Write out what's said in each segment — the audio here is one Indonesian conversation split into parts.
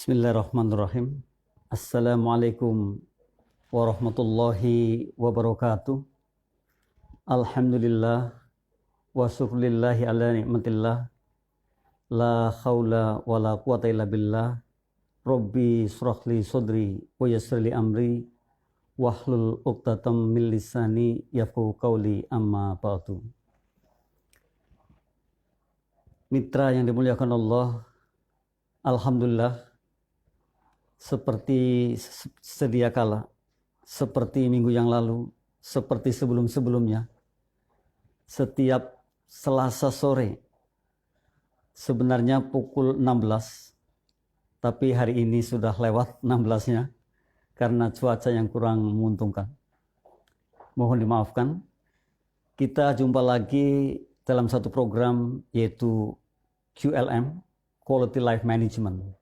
Bismillahirrahmanirrahim. Assalamualaikum warahmatullahi wabarakatuh. Alhamdulillah wa syukrillahi ala nikmatillah. La khawla wa la quwata illa billah. Rabbi shrahli sadri wa yassirli amri wahlul 'uqdatam min lisani yafqahu qawli, amma ba'du. Mitra yang dimuliakan Allah, alhamdulillah, seperti sedia kala, seperti minggu yang lalu, seperti sebelum-sebelumnya, setiap Selasa sore, sebenarnya pukul 16, tapi hari ini sudah lewat 16-nya karena cuaca yang kurang menguntungkan. Mohon dimaafkan. Kita jumpa lagi dalam satu program, yaitu QLM, Quality Life Management.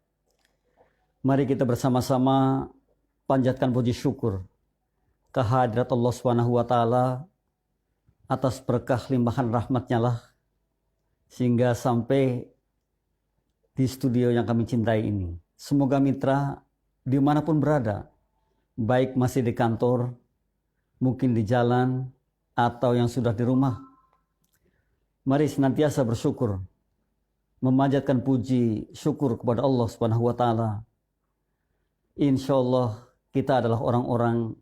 Mari kita bersama-sama panjatkan puji syukur kehadirat Allah SWT atas berkah limpahan rahmatnya lah, sehingga sampai di studio yang kami cintai ini. Semoga mitra dimanapun berada, baik masih di kantor, mungkin di jalan, atau yang sudah di rumah, mari senantiasa bersyukur, memanjatkan puji syukur kepada Allah SWT. Insya Allah kita adalah orang-orang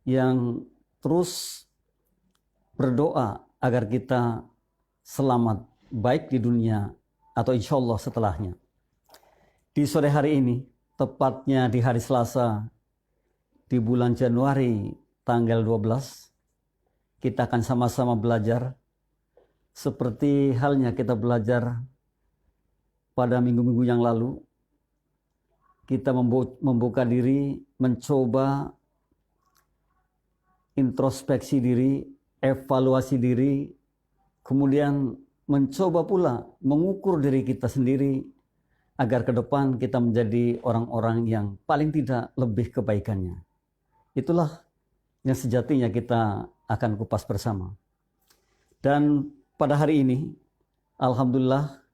yang terus berdoa agar kita selamat, baik di dunia atau insya Allah setelahnya. Di sore hari ini, tepatnya di hari Selasa, di bulan Januari tanggal 12, kita akan sama-sama belajar seperti halnya kita belajar pada minggu-minggu yang lalu. Kita membuka diri, mencoba introspeksi diri, evaluasi diri, kemudian mencoba pula mengukur diri kita sendiri agar ke depan kita menjadi orang-orang yang paling tidak lebih kebaikannya. Itulah yang sejatinya kita akan kupas bersama. Dan pada hari ini, alhamdulillah,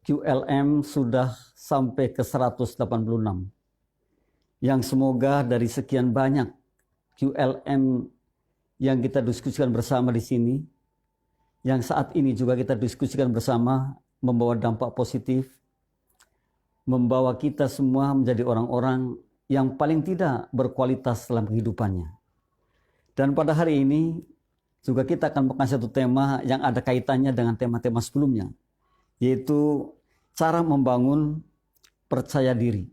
QLM sudah sampai ke 186. Yang semoga dari sekian banyak QLM yang kita diskusikan bersama di sini, yang saat ini juga kita diskusikan bersama, membawa dampak positif, membawa kita semua menjadi orang-orang yang paling tidak berkualitas dalam kehidupannya. Dan pada hari ini juga kita akan mengenai satu tema yang ada kaitannya dengan tema-tema sebelumnya, yaitu cara membangun percaya diri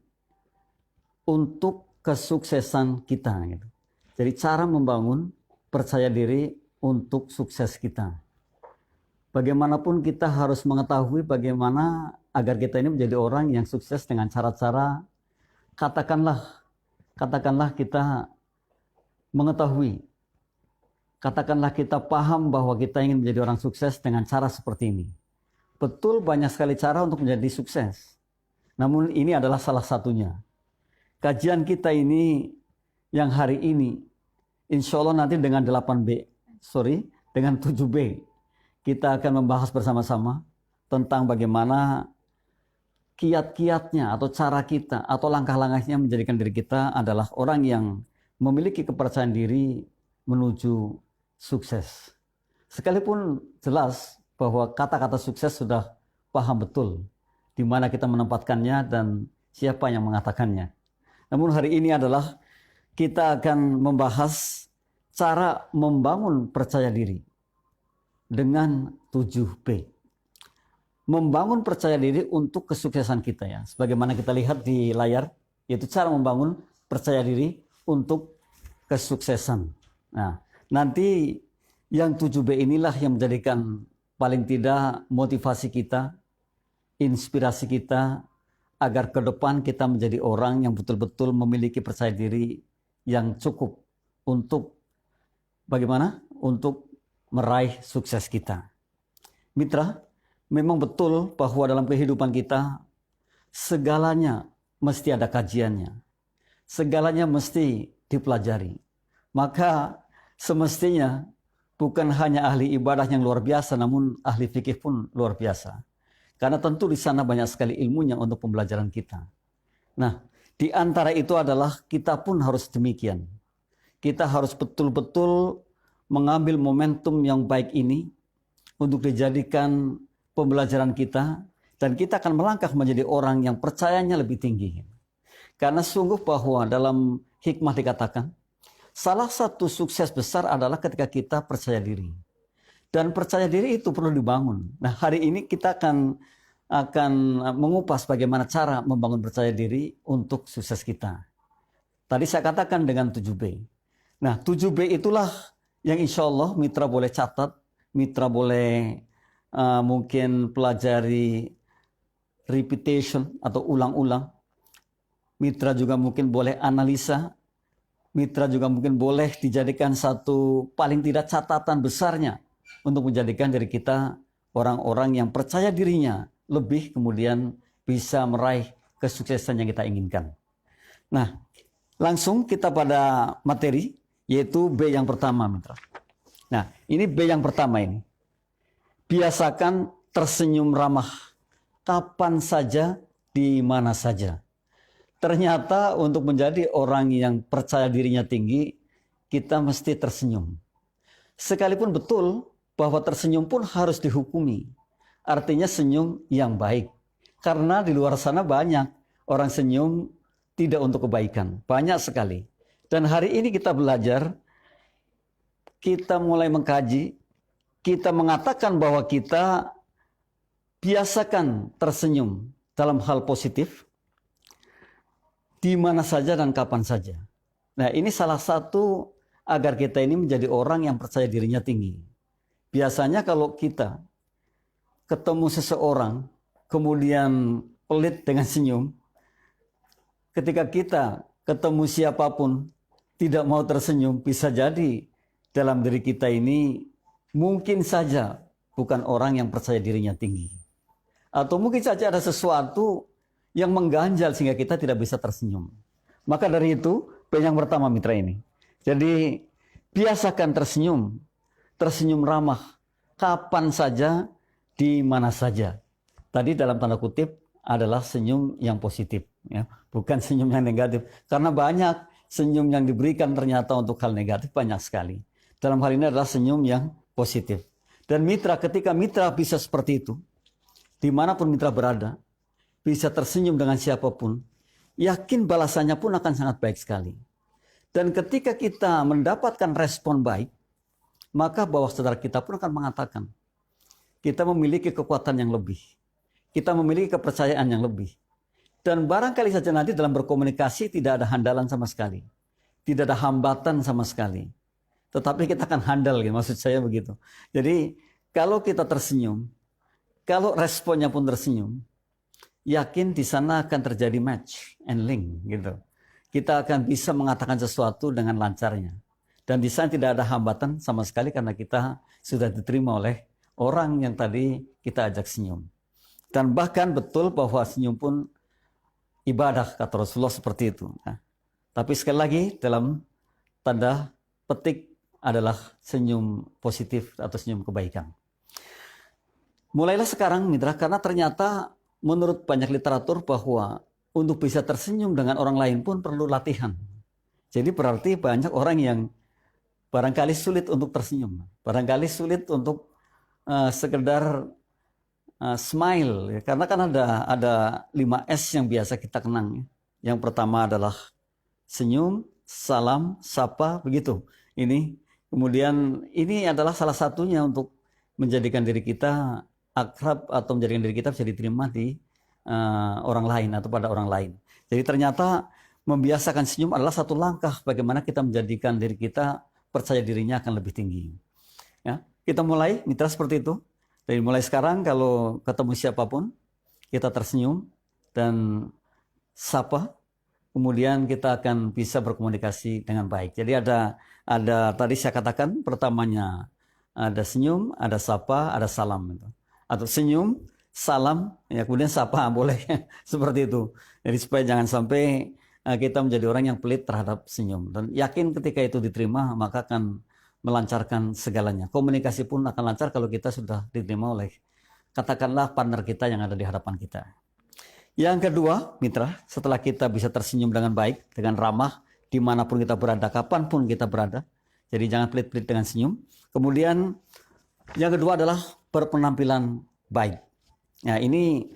untuk kesuksesan kita. Jadi cara membangun percaya diri untuk sukses kita. Bagaimanapun kita harus mengetahui bagaimana agar kita ini menjadi orang yang sukses dengan cara-cara, katakanlah kita mengetahui, katakanlah kita paham bahwa kita ingin menjadi orang sukses dengan cara seperti ini. Betul, banyak sekali cara untuk menjadi sukses. Namun ini adalah salah satunya. Kajian kita ini yang hari ini, insya Allah nanti dengan 7B, kita akan membahas bersama-sama tentang bagaimana kiat-kiatnya atau cara kita atau langkah-langkahnya menjadikan diri kita adalah orang yang memiliki kepercayaan diri menuju sukses. Sekalipun jelas bahwa kata-kata sukses sudah paham betul di mana kita menempatkannya dan siapa yang mengatakannya. Namun hari ini adalah kita akan membahas cara membangun percaya diri dengan 7B. Membangun percaya diri untuk kesuksesan kita, ya. Sebagaimana kita lihat di layar, yaitu cara membangun percaya diri untuk kesuksesan. Nah, nanti yang 7B inilah yang menjadikan paling tidak motivasi kita, inspirasi kita, agar ke depan kita menjadi orang yang betul-betul memiliki percaya diri yang cukup untuk bagaimana? Untuk meraih sukses kita. Mitra, memang betul bahwa dalam kehidupan kita segalanya mesti ada kajiannya. Segalanya mesti dipelajari. Maka semestinya bukan hanya ahli ibadah yang luar biasa, namun ahli fikih pun luar biasa. Karena tentu di sana banyak sekali ilmunya untuk pembelajaran kita. Nah, di antara itu adalah kita pun harus demikian. Kita harus betul-betul mengambil momentum yang baik ini untuk dijadikan pembelajaran kita, dan kita akan melangkah menjadi orang yang percayanya lebih tinggi. Karena sungguh bahwa dalam hikmah dikatakan, salah satu sukses besar adalah ketika kita percaya diri. Dan percaya diri itu perlu dibangun. Nah, hari ini kita akan mengupas bagaimana cara membangun percaya diri untuk sukses kita. Tadi saya katakan dengan 7B. Nah, 7B itulah yang insya Allah mitra boleh catat, mitra boleh mungkin pelajari repetition atau ulang-ulang. Mitra juga mungkin boleh analisa. Mitra juga mungkin boleh dijadikan satu paling tidak catatan besarnya untuk menjadikan diri kita orang-orang yang percaya dirinya lebih, kemudian bisa meraih kesuksesan yang kita inginkan. Nah, langsung kita pada materi, yaitu B yang pertama, mitra. Nah, ini B yang pertama ini. Biasakan tersenyum ramah kapan saja, di mana saja. Ternyata untuk menjadi orang yang percaya dirinya tinggi, kita mesti tersenyum. Sekalipun betul bahwa tersenyum pun harus dihukumi. Artinya senyum yang baik. Karena di luar sana banyak orang senyum tidak untuk kebaikan. Banyak sekali. Dan hari ini kita belajar, kita mulai mengkaji, kita mengatakan bahwa kita biasakan tersenyum dalam hal positif, di mana saja dan kapan saja. Nah, ini salah satu agar kita ini menjadi orang yang percaya dirinya tinggi. Biasanya kalau kita ketemu seseorang, kemudian pelit dengan senyum, ketika kita ketemu siapapun, tidak mau tersenyum, bisa jadi dalam diri kita ini mungkin saja bukan orang yang percaya dirinya tinggi. Atau mungkin saja ada sesuatu yang mengganjal sehingga kita tidak bisa tersenyum. Maka dari itu, P yang pertama mitra ini. Jadi biasakan tersenyum, tersenyum ramah, kapan saja, di mana saja. Tadi dalam tanda kutip adalah senyum yang positif, ya, bukan senyum yang negatif. Karena banyak senyum yang diberikan ternyata untuk hal negatif banyak sekali. Dalam hal ini adalah senyum yang positif. Dan mitra, ketika mitra bisa seperti itu, dimanapun mitra berada, bisa tersenyum dengan siapapun, yakin balasannya pun akan sangat baik sekali. Dan ketika kita mendapatkan respon baik, maka bawah sadar kita pun akan mengatakan, kita memiliki kekuatan yang lebih. Kita memiliki kepercayaan yang lebih. Dan barangkali saja nanti dalam berkomunikasi tidak ada handalan sama sekali. Tidak ada hambatan sama sekali. Tetapi kita akan handal, gitu, maksud saya begitu. Jadi kalau kita tersenyum, kalau responnya pun tersenyum, yakin di sana akan terjadi match and link, gitu. Kita akan bisa mengatakan sesuatu dengan lancarnya. Dan di sana tidak ada hambatan sama sekali karena kita sudah diterima oleh orang yang tadi kita ajak senyum. Dan bahkan betul bahwa senyum pun ibadah, kata Rasulullah seperti itu. Nah, tapi sekali lagi dalam tanda petik adalah senyum positif atau senyum kebaikan. Mulailah sekarang mitra, karena ternyata menurut banyak literatur bahwa untuk bisa tersenyum dengan orang lain pun perlu latihan. Jadi berarti banyak orang yang barangkali sulit untuk tersenyum, barangkali sulit untuk sekedar smile, ya. Karena kan ada 5S yang biasa kita kenang, ya. Yang pertama adalah senyum, salam, sapa, begitu. Kemudian ini adalah salah satunya untuk menjadikan diri kita akrab atau menjadikan diri kita bisa diterima di orang lain atau pada orang lain. Jadi ternyata membiasakan senyum adalah satu langkah bagaimana kita menjadikan diri kita percaya dirinya akan lebih tinggi. Ya, kita mulai mitra seperti itu. Dari mulai sekarang kalau ketemu siapapun, kita tersenyum dan sapa, kemudian kita akan bisa berkomunikasi dengan baik. Jadi ada tadi saya katakan pertamanya ada senyum, ada sapa, ada salam, gitu. Atau senyum, salam, ya kemudian sapa, boleh seperti itu. Jadi supaya jangan sampai kita menjadi orang yang pelit terhadap senyum. Dan yakin ketika itu diterima maka akan melancarkan segalanya. Komunikasi pun akan lancar kalau kita sudah diterima oleh katakanlah partner kita yang ada di hadapan kita. Yang kedua, mitra, setelah kita bisa tersenyum dengan baik, dengan ramah, dimanapun kita berada, kapanpun kita berada. Jadi jangan pelit-pelit dengan senyum. Kemudian yang kedua adalah berpenampilan baik. Nah, ini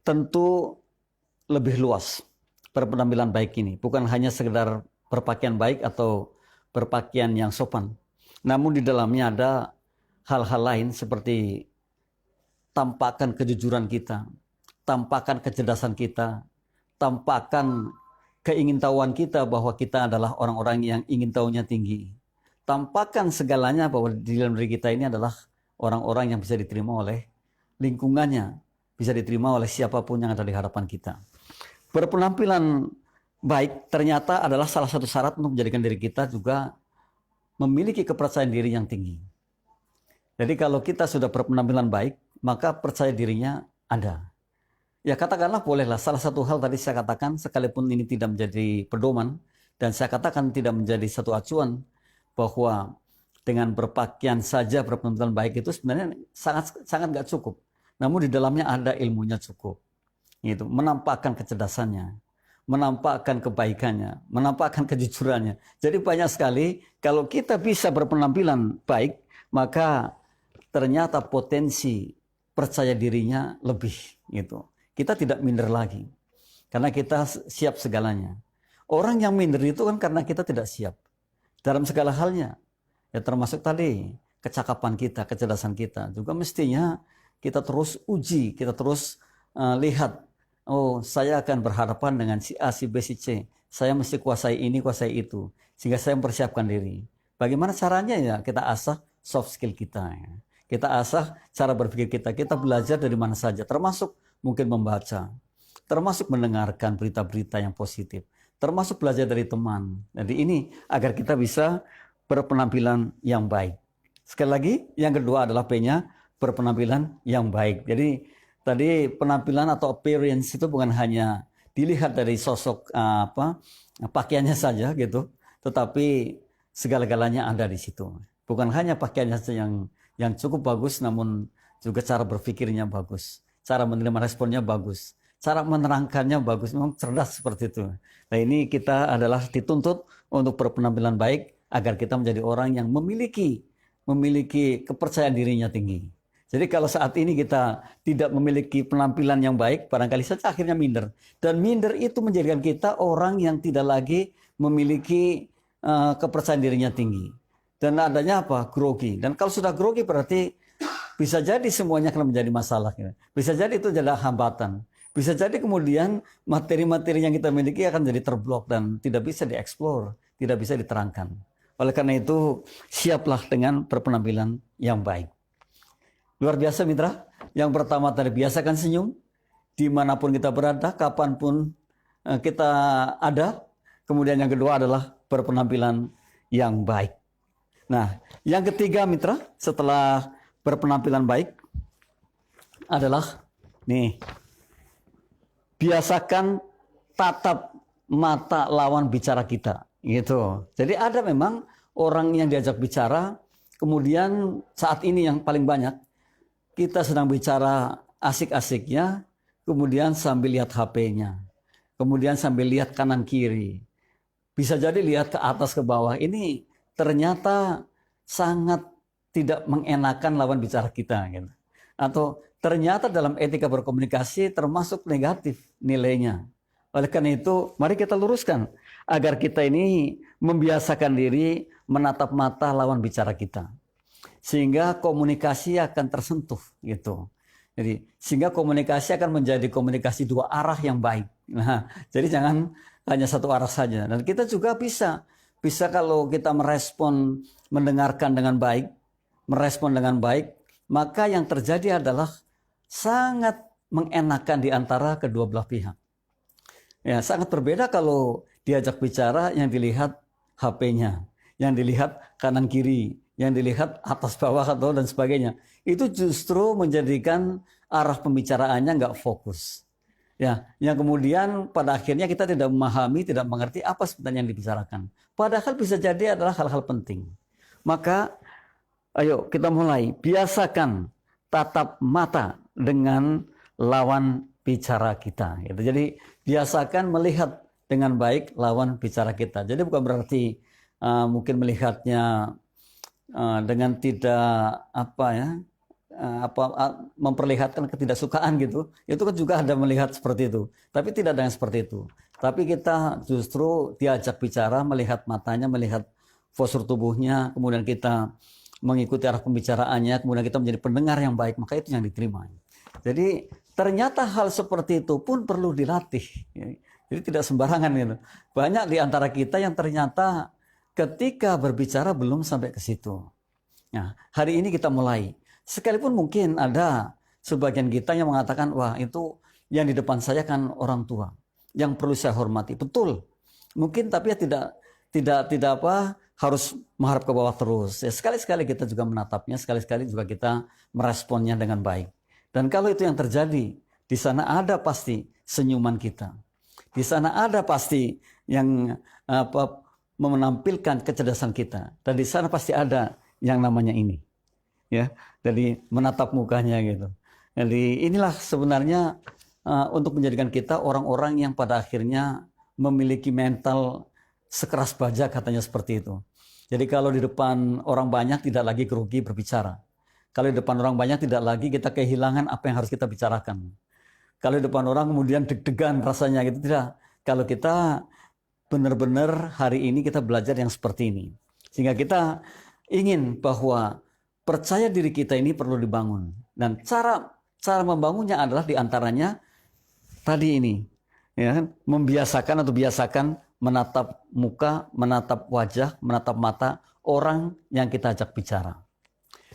tentu lebih luas berpenampilan baik ini. Bukan hanya sekedar berpakaian baik atau berpakaian yang sopan. Namun di dalamnya ada hal-hal lain seperti tampakkan kejujuran kita, tampakkan kecerdasan kita, tampakkan keingintahuan kita bahwa kita adalah orang-orang yang ingin tahunya tinggi. Tampakkan segalanya bahwa di dalam diri kita ini adalah orang-orang yang bisa diterima oleh lingkungannya, bisa diterima oleh siapapun yang ada di hadapan kita. Berpenampilan baik ternyata adalah salah satu syarat untuk menjadikan diri kita juga memiliki kepercayaan diri yang tinggi. Jadi kalau kita sudah berpenampilan baik, maka percaya dirinya ada. Ya katakanlah bolehlah, salah satu hal tadi saya katakan, sekalipun ini tidak menjadi pedoman, dan saya katakan tidak menjadi satu acuan, bahwa dengan berpakaian saja berpenampilan baik itu sebenarnya sangat gak cukup. Namun di dalamnya ada ilmunya cukup. Gitu, menampakkan kecerdasannya, menampakkan kebaikannya, menampakkan kejujurannya. Jadi banyak sekali kalau kita bisa berpenampilan baik, maka ternyata potensi percaya dirinya lebih gitu. Kita tidak minder lagi karena kita siap segalanya. Orang yang minder itu kan karena kita tidak siap dalam segala halnya. Ya termasuk tadi kecakapan kita, kecerdasan kita. Juga mestinya kita terus uji, kita terus lihat. Oh, saya akan berhadapan dengan si A, si B, si C. Saya mesti kuasai ini, kuasai itu. Sehingga saya mempersiapkan diri. Bagaimana caranya ya? Kita asah soft skill kita. Ya. Kita asah cara berpikir kita. Kita belajar dari mana saja. Termasuk mungkin membaca. Termasuk mendengarkan berita-berita yang positif. Termasuk belajar dari teman. Jadi ini agar kita bisa berpenampilan yang baik. Sekali lagi, yang kedua adalah P-nya, berpenampilan yang baik. Jadi tadi penampilan atau appearance itu bukan hanya dilihat dari sosok pakaiannya saja gitu, tetapi segala-galanya ada di situ. Bukan hanya pakaiannya saja yang cukup bagus, namun juga cara berpikirnya bagus, cara menerima responnya bagus, cara menerangkannya bagus, memang cerdas seperti itu. Nah ini kita adalah dituntut untuk berpenampilan baik agar kita menjadi orang yang memiliki kepercayaan dirinya tinggi. Jadi kalau saat ini kita tidak memiliki penampilan yang baik, barangkali saja akhirnya minder. Dan minder itu menjadikan kita orang yang tidak lagi memiliki kepercayaan dirinya tinggi. Dan adanya apa? Grogi. Dan kalau sudah grogi berarti bisa jadi semuanya akan menjadi masalah. Bisa jadi itu adalah hambatan. Bisa jadi kemudian materi-materi yang kita miliki akan jadi terblok dan tidak bisa dieksplor, tidak bisa diterangkan. Oleh karena itu, siaplah dengan berpenampilan yang baik. Luar biasa mitra. Yang pertama tadi, biasakan senyum. Dimanapun kita berada, kapanpun kita ada. Kemudian yang kedua adalah berpenampilan yang baik. Nah, yang ketiga mitra, setelah berpenampilan baik, adalah nih, biasakan tatap mata lawan bicara kita. Gitu. Jadi ada memang orang yang diajak bicara, kemudian saat ini yang paling banyak, kita sedang bicara asik-asiknya, kemudian sambil lihat HP-nya, kemudian sambil lihat kanan kiri, bisa jadi lihat ke atas ke bawah. Ini ternyata sangat tidak mengenakan lawan bicara kita, gitu. Atau ternyata dalam etika berkomunikasi termasuk negatif nilainya. Oleh karena itu, mari kita luruskan agar kita ini membiasakan diri menatap mata lawan bicara kita. Sehingga komunikasi akan tersentuh gitu. Jadi sehingga komunikasi akan menjadi komunikasi dua arah yang baik. Nah, jadi jangan hanya satu arah saja. Dan kita juga bisa kalau kita mendengarkan dengan baik, merespon dengan baik, maka yang terjadi adalah sangat mengenakan di antara kedua belah pihak. Ya, sangat berbeda kalau diajak bicara yang dilihat HP-nya, yang dilihat kanan kiri, yang dilihat atas bawah atau dan sebagainya. Itu justru menjadikan arah pembicaraannya nggak fokus. Ya, yang kemudian pada akhirnya kita tidak memahami, tidak mengerti apa sebenarnya yang dibicarakan. Padahal bisa jadi adalah hal-hal penting. Maka ayo kita mulai biasakan tatap mata dengan lawan bicara kita. Gitu. Jadi biasakan melihat dengan baik lawan bicara kita. Jadi bukan berarti mungkin melihatnya dengan tidak memperlihatkan ketidaksukaan gitu. Itu kan juga ada melihat seperti itu. Tapi tidak dengan seperti itu. Tapi kita justru diajak bicara, melihat matanya, melihat postur tubuhnya, kemudian kita mengikuti arah pembicaraannya, kemudian kita menjadi pendengar yang baik, maka itu yang diterima. Jadi ternyata hal seperti itu pun perlu dilatih. Jadi tidak sembarangan gitu. Banyak di antara kita yang ternyata ketika berbicara belum sampai ke situ. Nah, hari ini kita mulai. Sekalipun mungkin ada sebagian kita yang mengatakan, wah itu yang di depan saya kan orang tua, yang perlu saya hormati. Betul. Mungkin tapi ya tidak harus mengharap ke bawah terus. Ya, sekali-sekali kita juga menatapnya, sekali-sekali juga kita meresponnya dengan baik. Dan kalau itu yang terjadi, di sana ada pasti senyuman kita. Di sana ada pasti yang menampilkan kecerdasan kita. Dan di sana pasti ada yang namanya ini. Ya, jadi menatap mukanya gitu. Jadi inilah sebenarnya untuk menjadikan kita orang-orang yang pada akhirnya memiliki mental sekeras baja, katanya seperti itu. Jadi kalau di depan orang banyak tidak lagi grogi berbicara. Kalau di depan orang banyak tidak lagi kita kehilangan apa yang harus kita bicarakan. Kalau di depan orang kemudian deg-degan rasanya gitu, tidak. Kalau kita benar-benar hari ini kita belajar yang seperti ini. Sehingga kita ingin bahwa percaya diri kita ini perlu dibangun. Dan cara membangunnya adalah diantaranya tadi ini. Ya, membiasakan atau biasakan menatap muka, menatap wajah, menatap mata orang yang kita ajak bicara.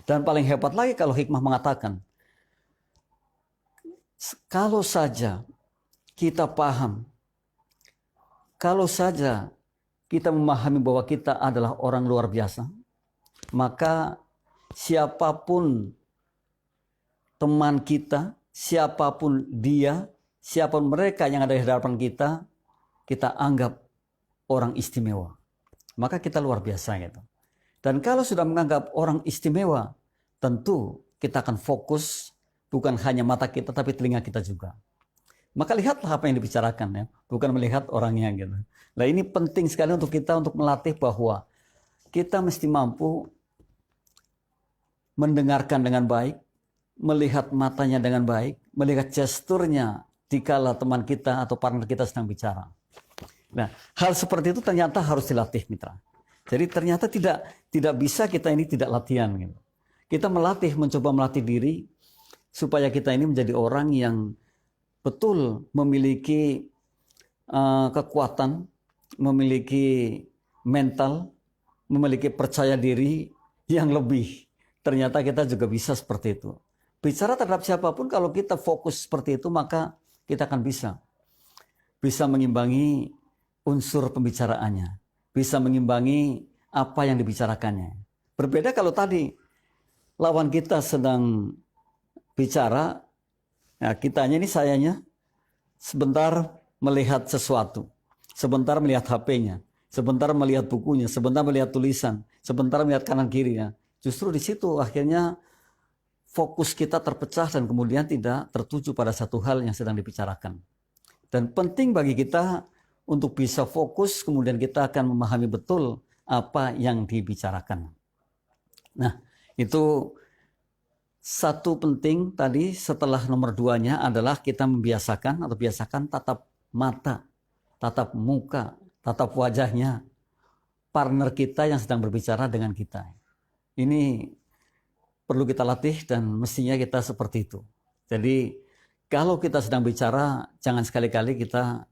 Dan paling hebat lagi kalau hikmah mengatakan, kalau saja kita paham, kalau saja kita memahami bahwa kita adalah orang luar biasa, maka siapapun teman kita, siapapun dia, siapapun mereka yang ada di hadapan kita, kita anggap orang istimewa. Maka kita luar biasa gitu. Dan kalau sudah menganggap orang istimewa, tentu kita akan fokus bukan hanya mata kita tapi telinga kita juga. Maka lihatlah apa yang dibicarakan ya, bukan melihat orangnya gitu. Nah ini penting sekali untuk kita untuk melatih bahwa kita mesti mampu mendengarkan dengan baik, melihat matanya dengan baik, melihat gesturnya dikala teman kita atau partner kita sedang bicara. Nah, hal seperti itu ternyata harus dilatih, mitra. Jadi ternyata tidak bisa kita ini tidak latihan gitu. Kita mencoba melatih diri supaya kita ini menjadi orang yang betul memiliki kekuatan, memiliki mental, memiliki percaya diri yang lebih. Ternyata kita juga bisa seperti itu. Bicara terhadap siapapun kalau kita fokus seperti itu maka kita akan bisa mengimbangi unsur pembicaraannya, bisa mengimbangi apa yang dibicarakannya. Berbeda kalau tadi lawan kita sedang bicara, nah kitanya ini sayanya sebentar melihat sesuatu, sebentar melihat HP-nya, sebentar melihat bukunya, sebentar melihat tulisan, sebentar melihat kanan kirinya. Justru di situ akhirnya fokus kita terpecah dan kemudian tidak tertuju pada satu hal yang sedang dibicarakan. Dan penting bagi kita untuk bisa fokus, kemudian kita akan memahami betul apa yang dibicarakan. Nah, itu satu penting tadi setelah nomor 2-nya adalah kita biasakan tatap mata, tatap muka, tatap wajahnya partner kita yang sedang berbicara dengan kita. Ini perlu kita latih dan mestinya kita seperti itu. Jadi kalau kita sedang bicara, jangan sekali-kali kita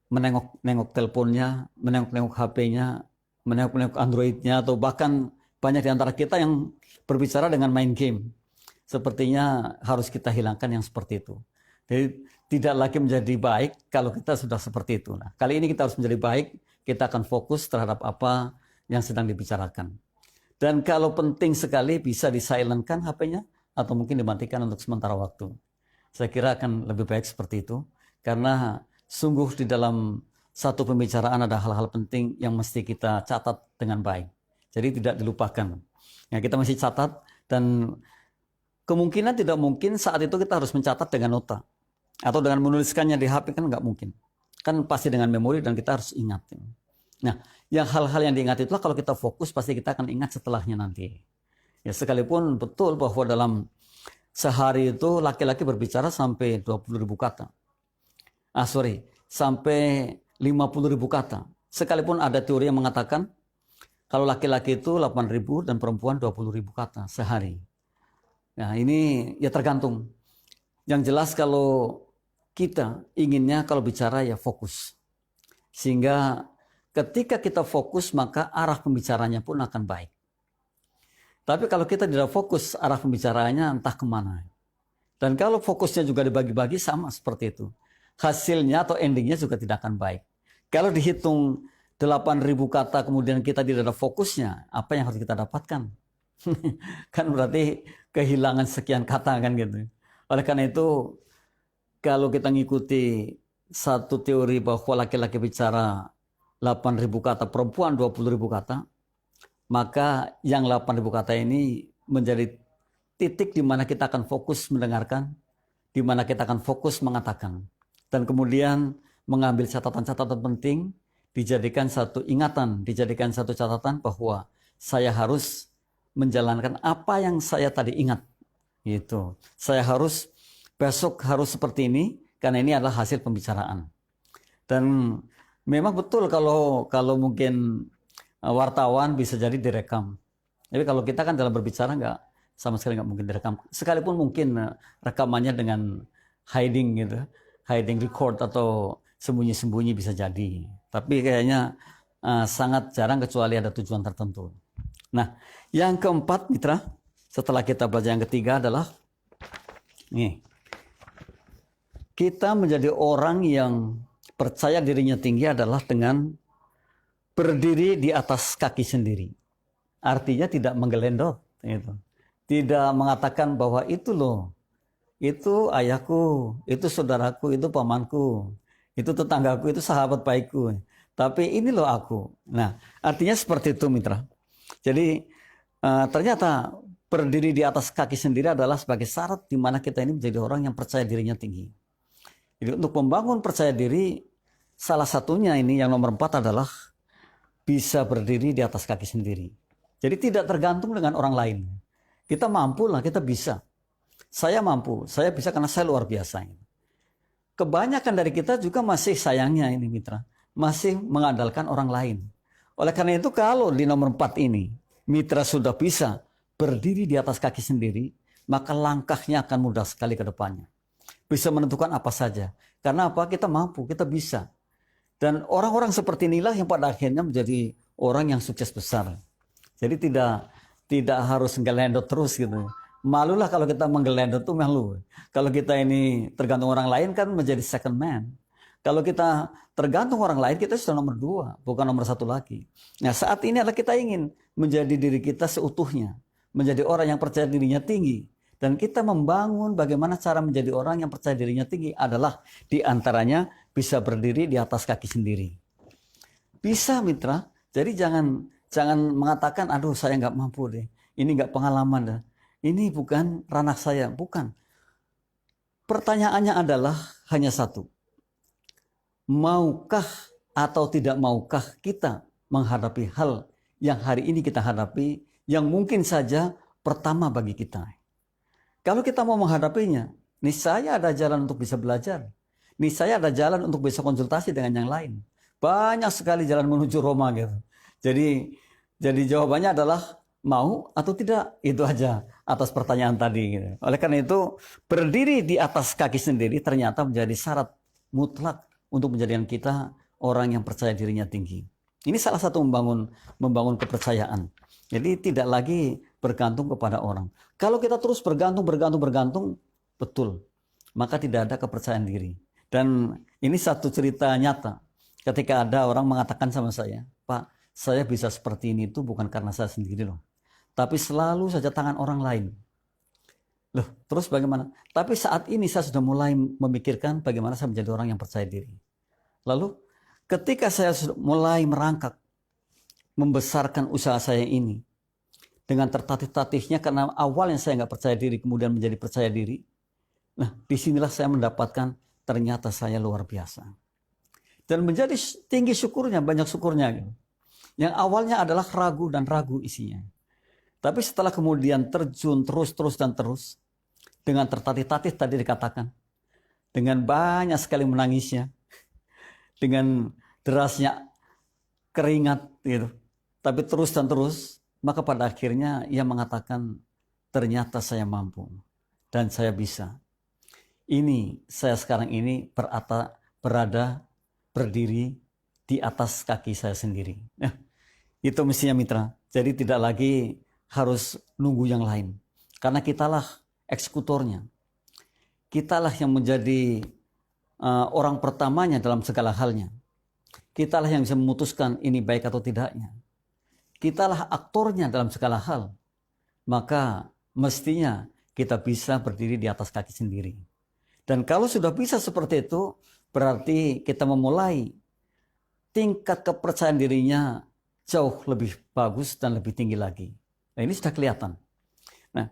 menengok teleponnya, menengok HP-nya, menengok Android-nya, atau bahkan banyak di antara kita yang berbicara dengan main game. Sepertinya harus kita hilangkan yang seperti itu. Jadi tidak lagi menjadi baik kalau kita sudah seperti itu. Nah, kali ini kita harus menjadi baik, kita akan fokus terhadap apa yang sedang dibicarakan. Dan kalau penting sekali bisa di-silentkan HP-nya atau mungkin dimatikan untuk sementara waktu. Saya kira akan lebih baik seperti itu. Karena sungguh di dalam satu pembicaraan ada hal-hal penting yang mesti kita catat dengan baik. Jadi tidak dilupakan. Ya, kita mesti catat dan kemungkinan tidak mungkin saat itu kita harus mencatat dengan nota. Atau dengan menuliskannya di HP kan nggak mungkin. Kan pasti dengan memori dan kita harus ingat. Nah, yang hal-hal yang diingat itulah kalau kita fokus pasti kita akan ingat setelahnya nanti. Ya, sekalipun betul bahwa dalam sehari itu laki-laki berbicara sampai 20.000 kata. Sampai 50.000 kata. Sekalipun ada teori yang mengatakan kalau laki-laki itu 8.000 dan perempuan 20.000 kata sehari. Nah, ini ya tergantung. Yang jelas kalau kita inginnya kalau bicara ya fokus. Sehingga ketika kita fokus maka arah pembicaranya pun akan baik. Tapi kalau kita tidak fokus arah pembicaraannya entah kemana. Dan kalau fokusnya juga dibagi-bagi sama seperti itu. Hasilnya atau endingnya juga tidak akan baik. Kalau dihitung 8.000 kata kemudian kita tidak ada fokusnya, apa yang harus kita dapatkan? Kan berarti kehilangan sekian kata kan gitu. Oleh karena itu kalau kita ngikuti satu teori bahwa laki-laki bicara 8.000 kata, perempuan 20.000 kata, maka yang 8.000 kata ini menjadi titik di mana kita akan fokus mendengarkan, di mana kita akan fokus mengatakan. Dan kemudian mengambil catatan-catatan penting, dijadikan satu ingatan, dijadikan satu catatan bahwa saya harus menjalankan apa yang saya tadi ingat. Gitu. Saya harus besok harus seperti ini karena ini adalah hasil pembicaraan. Dan memang betul kalau mungkin wartawan bisa jadi direkam. Tapi kalau kita kan dalam berbicara nggak sama sekali nggak mungkin direkam. Sekalipun mungkin rekamannya dengan hiding gitu, hiding record atau sembunyi-sembunyi bisa jadi. Tapi kayaknya sangat jarang kecuali ada tujuan tertentu. Nah, yang keempat mitra, setelah kita belajar yang ketiga adalah nih, kita menjadi orang yang percaya dirinya tinggi adalah dengan berdiri di atas kaki sendiri. Artinya tidak menggelendot. Gitu. Tidak mengatakan bahwa itu loh, itu ayahku, itu saudaraku, itu pamanku, itu tetanggaku, itu sahabat baikku. Tapi ini loh aku. Nah, artinya seperti itu mitra. Jadi ternyata berdiri di atas kaki sendiri adalah sebagai syarat di mana kita ini menjadi orang yang percaya dirinya tinggi. Jadi untuk membangun percaya diri, salah satunya ini yang nomor 4 adalah bisa berdiri di atas kaki sendiri. Jadi tidak tergantung dengan orang lain. Kita mampu lah, kita bisa. Saya mampu, saya bisa karena saya luar biasa. Kebanyakan dari kita juga masih sayangnya ini mitra, masih mengandalkan orang lain. Oleh karena itu kalau di nomor 4 ini, mitra sudah bisa berdiri di atas kaki sendiri, maka langkahnya akan mudah sekali ke depannya. Bisa menentukan apa saja. Karena apa? Kita mampu, kita bisa. Dan orang-orang seperti inilah yang pada akhirnya menjadi orang yang sukses besar. Jadi tidak harus ngelendot terus gitu. Malulah kalau kita menggelendot tuh malu. Kalau kita ini tergantung orang lain kan menjadi second man. Kalau kita tergantung orang lain kita sudah nomor 2, bukan nomor 1 lagi. Nah saat ini adalah kita ingin menjadi diri kita seutuhnya. Menjadi orang yang percaya dirinya tinggi. Dan kita membangun bagaimana cara menjadi orang yang percaya dirinya tinggi adalah diantaranya bisa berdiri di atas kaki sendiri. Bisa mitra, jadi jangan mengatakan aduh saya nggak mampu deh, ini nggak pengalaman deh, ini bukan ranah saya, bukan. Pertanyaannya adalah hanya satu, maukah atau tidak maukah kita menghadapi hal yang hari ini kita hadapi yang mungkin saja pertama bagi kita. Kalau kita mau menghadapinya, niscaya ada jalan untuk bisa belajar. Niscaya ada jalan untuk bisa konsultasi dengan yang lain. Banyak sekali jalan menuju Roma gitu. Jadi jawabannya adalah mau atau tidak. Itu aja atas pertanyaan tadi gitu. Oleh karena itu berdiri di atas kaki sendiri ternyata menjadi syarat mutlak untuk menjadikan kita orang yang percaya dirinya tinggi. Ini salah satu membangun kepercayaan. Jadi tidak lagi bergantung kepada orang. Kalau kita terus bergantung, betul. Maka tidak ada kepercayaan diri. Dan ini satu cerita nyata. Ketika ada orang mengatakan sama saya, Pak, saya bisa seperti ini itu bukan karena saya sendiri loh. Tapi selalu saja tangan orang lain. Loh, terus bagaimana? Tapi saat ini saya sudah mulai memikirkan bagaimana saya menjadi orang yang percaya diri. Lalu ketika saya sudah mulai merangkak, membesarkan usaha saya ini, dengan tertatih-tatihnya karena awalnya saya nggak percaya diri kemudian menjadi percaya diri. Nah disinilah saya mendapatkan ternyata saya luar biasa. Dan menjadi tinggi syukurnya, banyak syukurnya. Gitu. Yang awalnya adalah ragu dan ragu isinya. Tapi setelah kemudian terjun terus dan terus, dengan tertatih-tatih tadi dikatakan, dengan banyak sekali menangisnya, dengan derasnya keringat gitu. Tapi terus dan terus, maka pada akhirnya ia mengatakan, ternyata saya mampu dan saya bisa. Ini saya sekarang ini berdiri di atas kaki saya sendiri. Nah, itu mestinya mitra. Jadi tidak lagi harus nunggu yang lain. Karena kitalah eksekutornya. Kitalah yang menjadi orang pertamanya dalam segala halnya. Kitalah yang bisa memutuskan ini baik atau tidaknya. Kitalah aktornya dalam segala hal. Maka mestinya kita bisa berdiri di atas kaki sendiri. Dan kalau sudah bisa seperti itu, berarti kita memulai tingkat kepercayaan dirinya jauh lebih bagus dan lebih tinggi lagi. Nah, ini sudah kelihatan. Nah,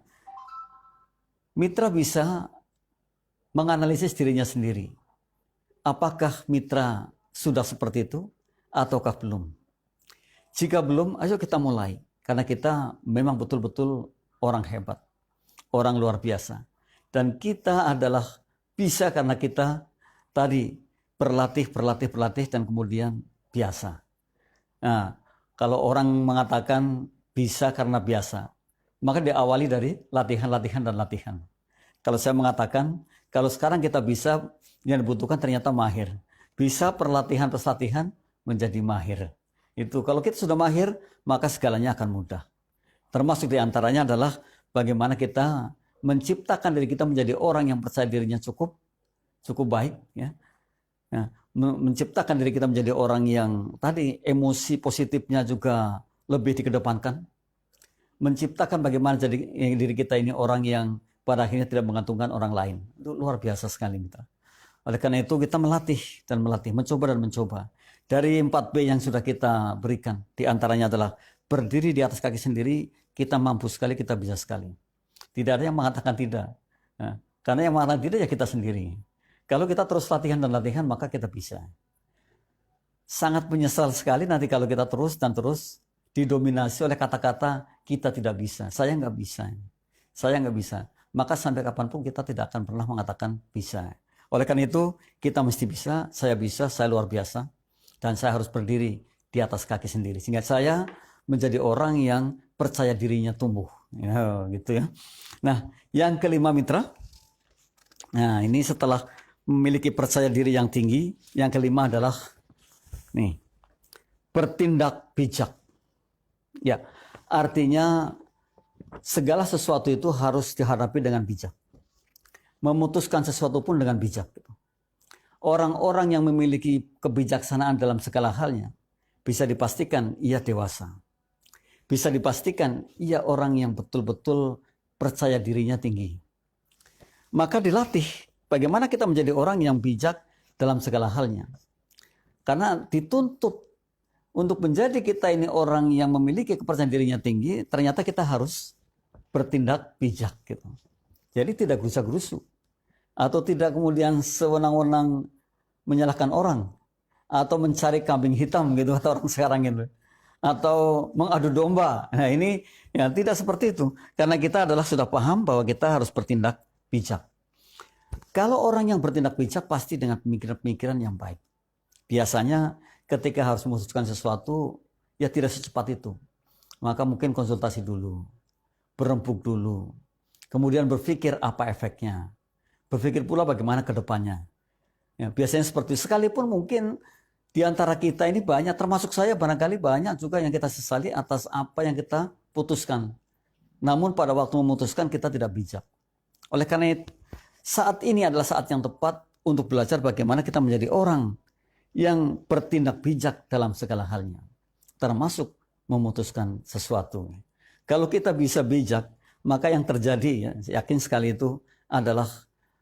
mitra bisa menganalisis dirinya sendiri. Apakah mitra sudah seperti itu ataukah belum? Jika belum, ayo kita mulai. Karena kita memang betul-betul orang hebat, orang luar biasa. Dan kita adalah bisa karena kita tadi berlatih dan kemudian biasa. Nah, kalau orang mengatakan bisa karena biasa, maka diawali dari latihan dan latihan. Kalau saya mengatakan, kalau sekarang kita bisa, yang dibutuhkan ternyata mahir. Bisa perlatihan menjadi mahir. Itu kalau kita sudah mahir, maka segalanya akan mudah. Termasuk diantaranya adalah bagaimana kita menciptakan diri kita menjadi orang yang percaya dirinya cukup baik, ya. Nah, menciptakan diri kita menjadi orang yang tadi emosi positifnya juga lebih dikedepankan. Menciptakan bagaimana jadi diri kita ini orang yang pada akhirnya tidak menggantungkan orang lain. Itu luar biasa sekali, mitra. Oleh karena itu kita melatih, mencoba dan mencoba. Dari 4B yang sudah kita berikan, diantaranya adalah berdiri di atas kaki sendiri, kita mampu sekali, kita bisa sekali. Tidak ada yang mengatakan tidak. Nah, karena yang mengatakan tidak ya kita sendiri. Kalau kita terus latihan dan latihan, maka kita bisa. Sangat menyesal sekali nanti kalau kita terus didominasi oleh kata-kata kita tidak bisa, saya nggak bisa. Maka sampai kapanpun kita tidak akan pernah mengatakan bisa. Oleh karena itu, kita mesti bisa, saya luar biasa. Dan saya harus berdiri di atas kaki sendiri. Sehingga saya menjadi orang yang percaya dirinya tumbuh. Ya, gitu ya. Nah, yang kelima mitra. Nah, ini setelah memiliki percaya diri yang tinggi, yang kelima adalah nih, bertindak bijak. Ya, artinya segala sesuatu itu harus dihadapi dengan bijak. Memutuskan sesuatu pun dengan bijak. Orang-orang yang memiliki kebijaksanaan dalam segala halnya, bisa dipastikan ia dewasa. Bisa dipastikan ia orang yang betul-betul percaya dirinya tinggi. Maka dilatih bagaimana kita menjadi orang yang bijak dalam segala halnya. Karena dituntut untuk menjadi kita ini orang yang memiliki kepercayaan dirinya tinggi, ternyata kita harus bertindak bijak gitu. Jadi tidak gerusa-gerusu. Atau tidak kemudian sewenang-wenang menyalahkan orang. Atau mencari kambing hitam gitu kata orang sekarang gitu. Atau mengadu domba. Nah ini ya tidak seperti itu. Karena kita adalah sudah paham bahwa kita harus bertindak bijak. Kalau orang yang bertindak bijak pasti dengan pemikiran-pemikiran yang baik. Biasanya ketika harus memutuskan sesuatu, ya tidak secepat itu. Maka mungkin konsultasi dulu. Berembuk dulu. Kemudian berpikir apa efeknya. Berpikir pula bagaimana ke depannya. Ya, biasanya seperti sekalipun mungkin di antara kita ini banyak, termasuk saya barangkali banyak juga yang kita sesali atas apa yang kita putuskan. Namun pada waktu memutuskan kita tidak bijak. Oleh karena itu, saat ini adalah saat yang tepat untuk belajar bagaimana kita menjadi orang yang bertindak bijak dalam segala halnya. Termasuk memutuskan sesuatu. Kalau kita bisa bijak, maka yang terjadi, ya, yakin sekali itu adalah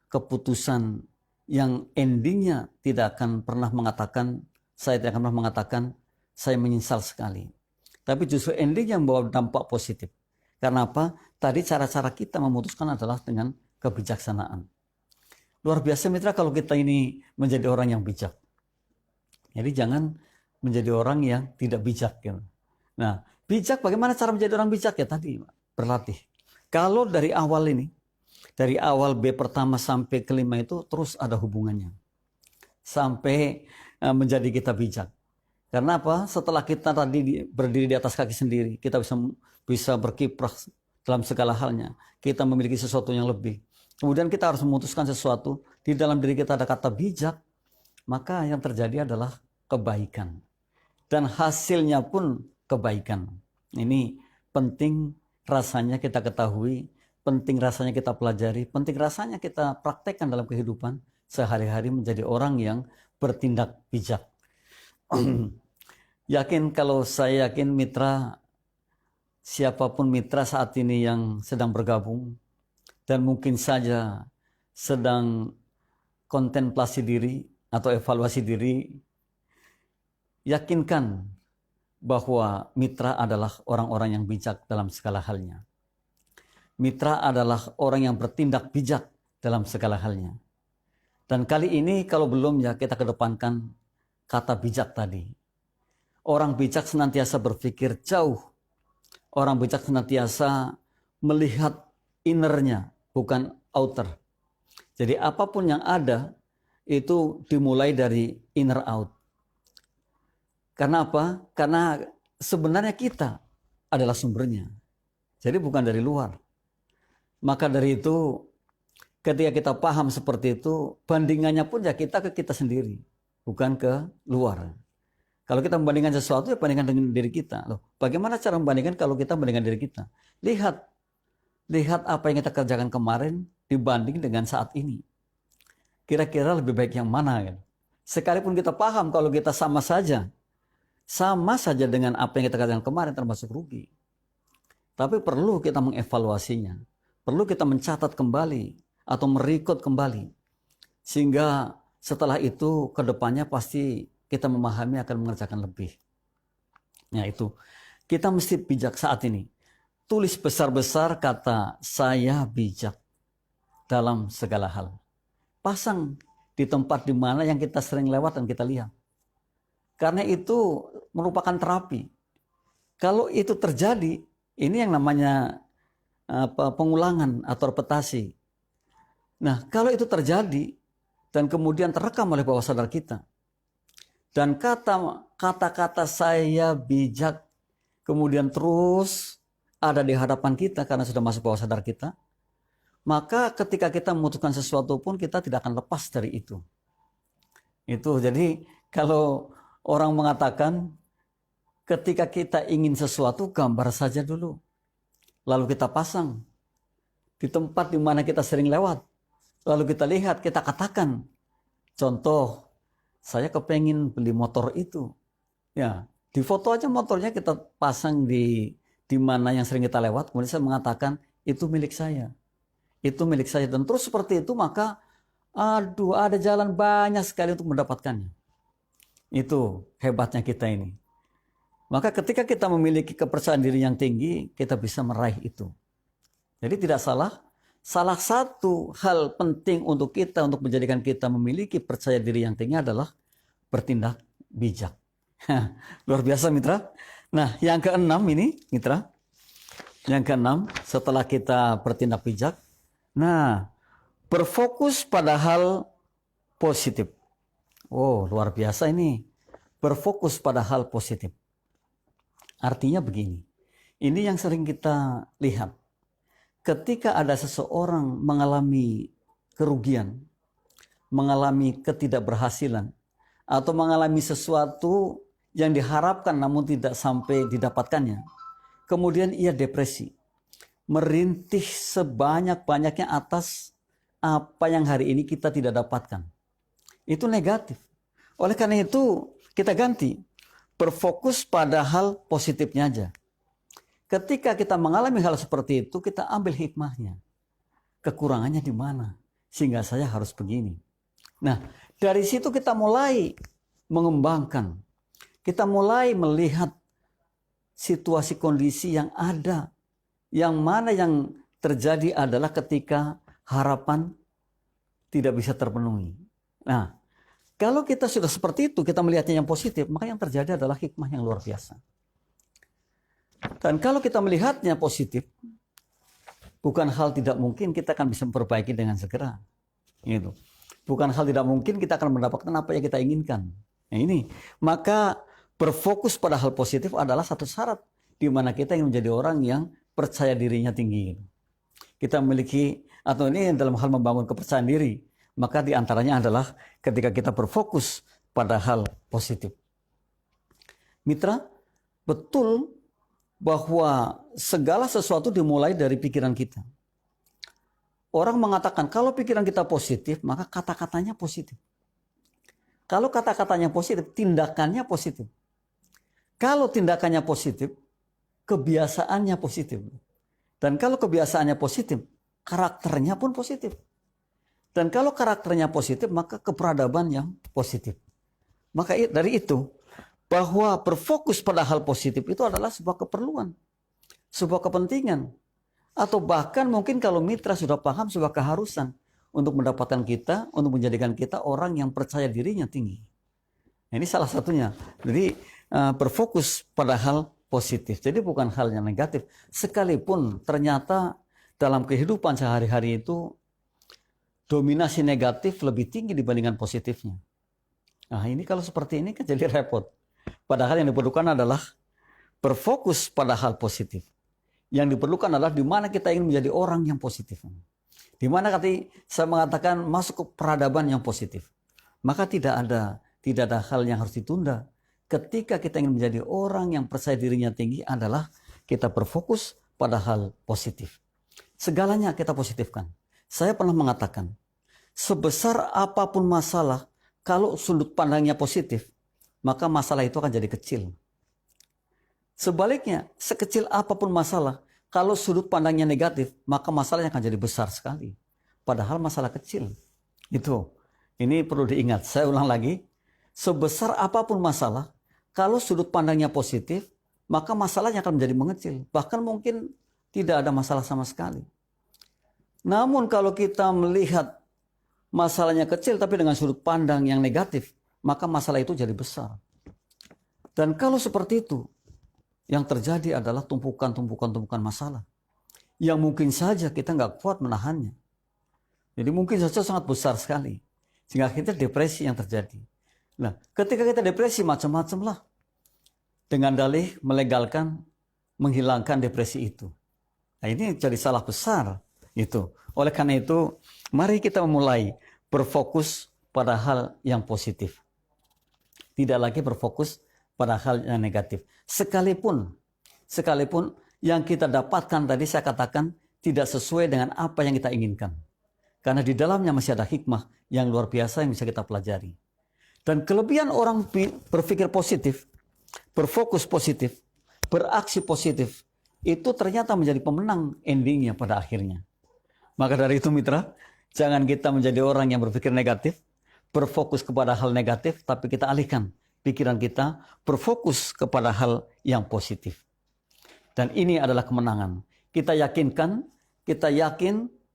keputusan yang endingnya tidak akan pernah mengatakan, saya tidak akan pernah mengatakan, saya menyesal sekali. Tapi justru ending yang membawa dampak positif. Karena apa? Tadi cara-cara kita memutuskan adalah dengan kebijaksanaan. luar biasa mitra kalau kita ini menjadi orang yang bijak. Jadi jangan menjadi orang yang tidak bijak. Gitu. Nah, bijak bagaimana cara menjadi orang bijak ya tadi berlatih. Kalau dari awal ini, dari awal B pertama sampai kelima itu terus ada hubungannya. Sampai menjadi kita bijak. Karena apa? Setelah kita tadi berdiri di atas kaki sendiri, kita bisa berkiprah dalam segala halnya. Kita memiliki sesuatu yang lebih. Kemudian kita harus memutuskan sesuatu, di dalam diri kita ada kata bijak, maka yang terjadi adalah kebaikan. Dan hasilnya pun kebaikan. Ini penting rasanya kita ketahui, penting rasanya kita pelajari, penting rasanya kita praktekkan dalam kehidupan sehari-hari menjadi orang yang bertindak bijak. Saya yakin mitra, siapapun mitra saat ini yang sedang bergabung, dan mungkin saja sedang kontemplasi diri atau evaluasi diri, yakinkan bahwa mitra adalah orang-orang yang bijak dalam segala halnya. Mitra adalah orang yang bertindak bijak dalam segala halnya. Dan kali ini kalau belum ya kita kedepankan kata bijak tadi. Orang bijak senantiasa berpikir jauh. Orang bijak senantiasa melihat innernya, bukan outer. Jadi apapun yang ada itu dimulai dari inner out. Karena apa? Karena sebenarnya kita adalah sumbernya. Jadi bukan dari luar. Maka dari itu ketika kita paham seperti itu, bandingannya pun ya kita ke kita sendiri, bukan ke luar. Kalau kita membandingkan sesuatu ya bandingkan dengan diri kita. Loh, bagaimana cara membandingkan kalau kita membandingkan diri kita? Lihat apa yang kita kerjakan kemarin dibanding dengan saat ini. Kira-kira lebih baik yang mana kan? Sekalipun kita paham kalau kita sama saja dengan apa yang kita kerjakan kemarin termasuk rugi. Tapi perlu kita mengevaluasinya. Perlu kita mencatat kembali atau merekod kembali. Sehingga setelah itu ke depannya pasti kita memahami akan mengerjakan lebih. Ya itu. Kita mesti bijak saat ini. Tulis besar-besar kata saya bijak dalam segala hal. Pasang di tempat di mana yang kita sering lewat dan kita lihat. Karena itu merupakan terapi. Kalau itu terjadi, ini yang namanya pengulangan atau repetasi. Nah, kalau itu terjadi dan kemudian terekam oleh bawah sadar kita, dan kata-kata saya bijak kemudian terus ada di hadapan kita karena sudah masuk bawah sadar kita, maka ketika kita memutuskan sesuatu pun kita tidak akan lepas dari itu. Itu jadi kalau orang mengatakan ketika kita ingin sesuatu gambar saja dulu. Lalu kita pasang di tempat di mana kita sering lewat. Lalu kita lihat, kita katakan. Contoh, saya kepengen beli motor itu. Ya, di foto aja motornya kita pasang di mana yang sering kita lewat. Kemudian saya mengatakan, itu milik saya. Itu milik saya. Dan terus seperti itu maka, ada jalan banyak sekali untuk mendapatkannya. Itu hebatnya kita ini. Maka ketika kita memiliki kepercayaan diri yang tinggi, kita bisa meraih itu. Jadi tidak salah. Salah satu hal penting untuk kita, untuk menjadikan kita memiliki percaya diri yang tinggi adalah bertindak bijak. Luar biasa mitra. Nah yang keenam ini mitra. Yang keenam setelah kita bertindak bijak. Nah berfokus pada hal positif. Oh luar biasa ini. Berfokus pada hal positif. Artinya begini, ini yang sering kita lihat. Ketika ada seseorang mengalami kerugian, mengalami ketidakberhasilan, atau mengalami sesuatu yang diharapkan namun tidak sampai didapatkannya, kemudian ia depresi, merintih sebanyak-banyaknya atas apa yang hari ini kita tidak dapatkan. Itu negatif. Oleh karena itu kita ganti. Berfokus pada hal positifnya aja. Ketika kita mengalami hal seperti itu, kita ambil hikmahnya. Kekurangannya di mana? Sehingga saya harus begini. Nah, dari situ kita mulai mengembangkan. Kita mulai melihat situasi kondisi yang ada. Yang mana yang terjadi adalah ketika harapan tidak bisa terpenuhi. Nah, kalau kita sudah seperti itu, kita melihatnya yang positif, maka yang terjadi adalah hikmah yang luar biasa. Dan kalau kita melihatnya positif, bukan hal tidak mungkin kita akan bisa memperbaiki dengan segera. Gitu. Bukan hal tidak mungkin kita akan mendapatkan apa yang kita inginkan. Nah, ini, maka berfokus pada hal positif adalah satu syarat di mana kita ingin menjadi orang yang percaya dirinya tinggi. Kita memiliki, atau ini dalam hal membangun kepercayaan diri, maka diantaranya adalah ketika kita berfokus pada hal positif. Mitra, betul bahwa segala sesuatu dimulai dari pikiran kita. Orang mengatakan kalau pikiran kita positif, maka kata-katanya positif. Kalau kata-katanya positif, tindakannya positif. Kalau tindakannya positif, kebiasaannya positif. Dan kalau kebiasaannya positif, karakternya pun positif. Dan kalau karakternya positif, maka keperadaban yang positif. Maka dari itu, bahwa berfokus pada hal positif itu adalah sebuah keperluan, sebuah kepentingan. Atau bahkan mungkin kalau mitra sudah paham sebuah keharusan untuk mendapatkan kita, untuk menjadikan kita orang yang percaya dirinya tinggi. Nah, ini salah satunya. Jadi berfokus pada hal positif. Jadi bukan hal yang negatif. Sekalipun ternyata dalam kehidupan sehari-hari itu dominasi negatif lebih tinggi dibandingkan positifnya. Nah, ini kalau seperti ini kan jadi repot. Padahal yang diperlukan adalah berfokus pada hal positif. Yang diperlukan adalah di mana kita ingin menjadi orang yang positif. Di mana tadi saya mengatakan masuk ke peradaban yang positif. Maka tidak ada hal yang harus ditunda. Ketika kita ingin menjadi orang yang percaya dirinya tinggi adalah kita berfokus pada hal positif. Segalanya kita positifkan. Saya pernah mengatakan, sebesar apapun masalah, kalau sudut pandangnya positif, maka masalah itu akan jadi kecil. Sebaliknya, sekecil apapun masalah, kalau sudut pandangnya negatif, maka masalahnya akan jadi besar sekali. Padahal masalah kecil. Ini perlu diingat. Saya ulang lagi, sebesar apapun masalah, kalau sudut pandangnya positif, maka masalahnya akan menjadi mengecil. Bahkan mungkin tidak ada masalah sama sekali. Namun kalau kita melihat masalahnya kecil tapi dengan sudut pandang yang negatif, maka masalah itu jadi besar. Dan kalau seperti itu, yang terjadi adalah tumpukan masalah. Yang mungkin saja kita nggak kuat menahannya. Jadi mungkin saja sangat besar sekali. Sehingga kita depresi yang terjadi. Nah, ketika kita depresi macam-macam lah. Dengan dalih melegalkan, menghilangkan depresi itu. Nah, ini jadi salah besar. Oleh karena itu, mari kita mulai berfokus pada hal yang positif. Tidak lagi berfokus pada hal yang negatif. Sekalipun yang kita dapatkan tadi saya katakan tidak sesuai dengan apa yang kita inginkan. Karena di dalamnya masih ada hikmah yang luar biasa yang bisa kita pelajari. Dan kelebihan orang berpikir positif, berfokus positif, beraksi positif, itu ternyata menjadi pemenang endingnya pada akhirnya. Maka dari itu mitra, jangan kita menjadi orang yang berpikir negatif, berfokus kepada hal negatif, tapi kita alihkan pikiran kita, berfokus kepada hal yang positif. Dan ini adalah kemenangan. Kita yakin